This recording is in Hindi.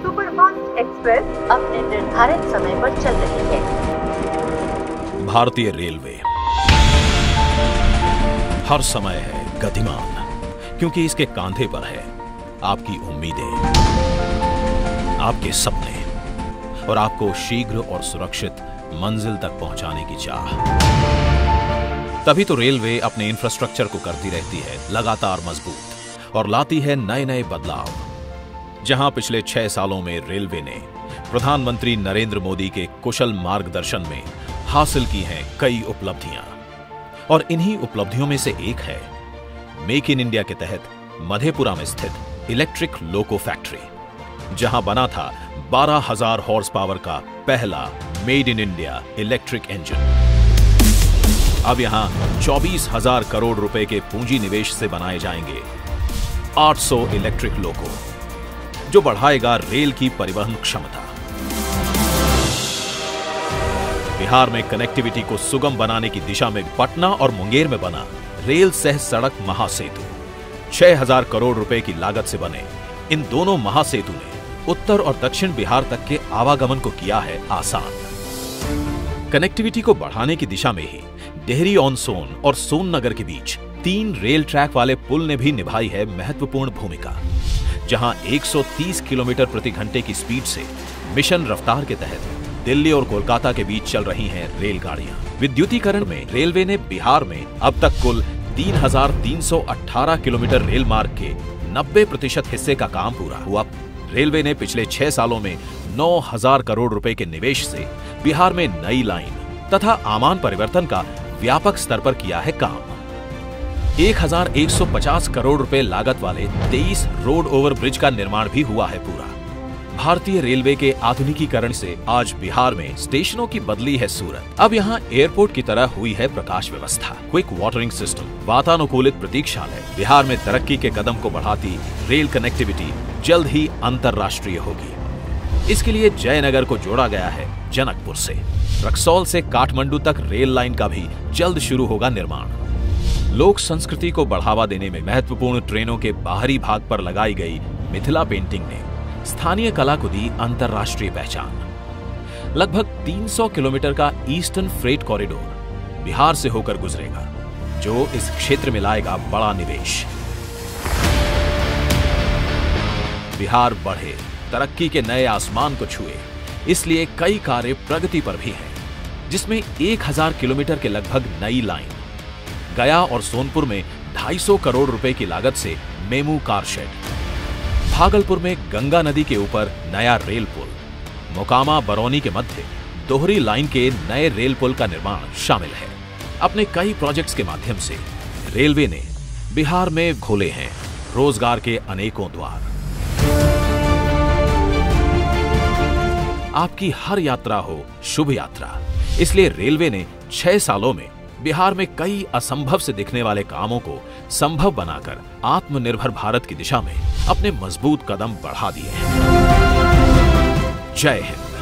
सुपरफास्ट एक्सप्रेस अपने निर्धारित समय पर चल रही है। भारतीय रेलवे हर समय है गतिमान, क्योंकि इसके कांधे पर है आपकी उम्मीदें, आपके सपने और आपको शीघ्र और सुरक्षित मंजिल तक पहुंचाने की चाह। तभी तो रेलवे अपने इंफ्रास्ट्रक्चर को करती रहती है लगातार मजबूत और लाती है नए नए बदलाव। जहां पिछले 6 सालों में रेलवे ने प्रधानमंत्री नरेंद्र मोदी के कुशल मार्गदर्शन में हासिल की हैं कई उपलब्धियां, और इन्हीं उपलब्धियों में से एक है मेक इन इंडिया के तहत मधेपुरा में स्थित इलेक्ट्रिक लोको फैक्ट्री, जहां बना था 12,000 हॉर्स पावर का पहला made in India electric engine. अब यहां 24,000 करोड़ रुपए के पूंजी निवेश से बनाए जाएंगे 800 इलेक्ट्रिक लोको, जो बढ़ाएगा रेल की परिवहन क्षमता। बिहार में कनेक्टिविटी को सुगम बनाने की दिशा में पटना और मुंगेर में बना रेल सह सड़क महासेतु 6,000 करोड़ रुपए की लागत से बने इन दोनों महासेतु ने उत्तर और दक्षिण बिहार तक के आवागमन को किया है आसान। कनेक्टिविटी को बढ़ाने की दिशा में ही डेहरी ऑन सोन और सोन नगर के बीच 3 रेल ट्रैक वाले पुल ने भी निभाई है महत्वपूर्ण भूमिका, जहां 130 किलोमीटर प्रति घंटे की स्पीड से मिशन रफ्तार के तहत दिल्ली और कोलकाता के बीच चल रही हैं रेलगाड़ियां। विद्युतीकरण में रेलवे ने बिहार में अब तक कुल 3,318 किलोमीटर रेल मार्ग के 90% हिस्से का काम पूरा हुआ। रेलवे ने पिछले 6 सालों में 9,000 करोड़ रुपए के निवेश से बिहार में नई लाइन तथा आमान परिवर्तन का व्यापक स्तर पर किया है काम। 1,150 करोड़ रुपए लागत वाले 23 रोड ओवर ब्रिज का निर्माण भी हुआ है पूरा। भारतीय रेलवे के आधुनिकीकरण से आज बिहार में स्टेशनों की बदली है सूरत। अब यहाँ एयरपोर्ट की तरह हुई है प्रकाश व्यवस्था, क्विक वाटरिंग सिस्टम, वातानुकूलित प्रतीक्षालय। बिहार में तरक्की के कदम को बढ़ाती रेल कनेक्टिविटी जल्द ही अंतर्राष्ट्रीय होगी। इसके लिए जयनगर को जोड़ा गया है जनकपुर से। रक्सौल से काठमांडू तक रेल लाइन का भी जल्द शुरू होगा निर्माण। लोक संस्कृति को बढ़ावा देने में महत्वपूर्ण ट्रेनों के बाहरी भाग पर लगाई गई मिथिला पेंटिंग ने स्थानीय कला को दी अंतर्राष्ट्रीय पहचान। लगभग 300 किलोमीटर का ईस्टर्न फ्रेट कॉरिडोर बिहार से होकर गुजरेगा, जो इस क्षेत्र में लाएगा बड़ा निवेश। बिहार बढ़े, तरक्की के नए आसमान को छुए, इसलिए कई कार्य प्रगति पर भी हैं, जिसमें 1,000 किलोमीटर के लगभग नई लाइन, गया और सोनपुर में 250 करोड़ रुपए की लागत से मेमू कार शेड, भागलपुर में गंगा नदी के ऊपर नया रेल पुल, मोकामा बरौनी के मध्य दोहरी लाइन के नए रेल पुल का निर्माण शामिल है। अपने कई प्रोजेक्ट्स के माध्यम से रेलवे ने बिहार में खोले हैं रोजगार के अनेकों द्वार। आपकी हर यात्रा हो शुभ यात्रा, इसलिए रेलवे ने 6 सालों में बिहार में कई असंभव से दिखने वाले कामों को संभव बनाकर आत्मनिर्भर भारत की दिशा में अपने मजबूत कदम बढ़ा दिए हैं। जय हिंद।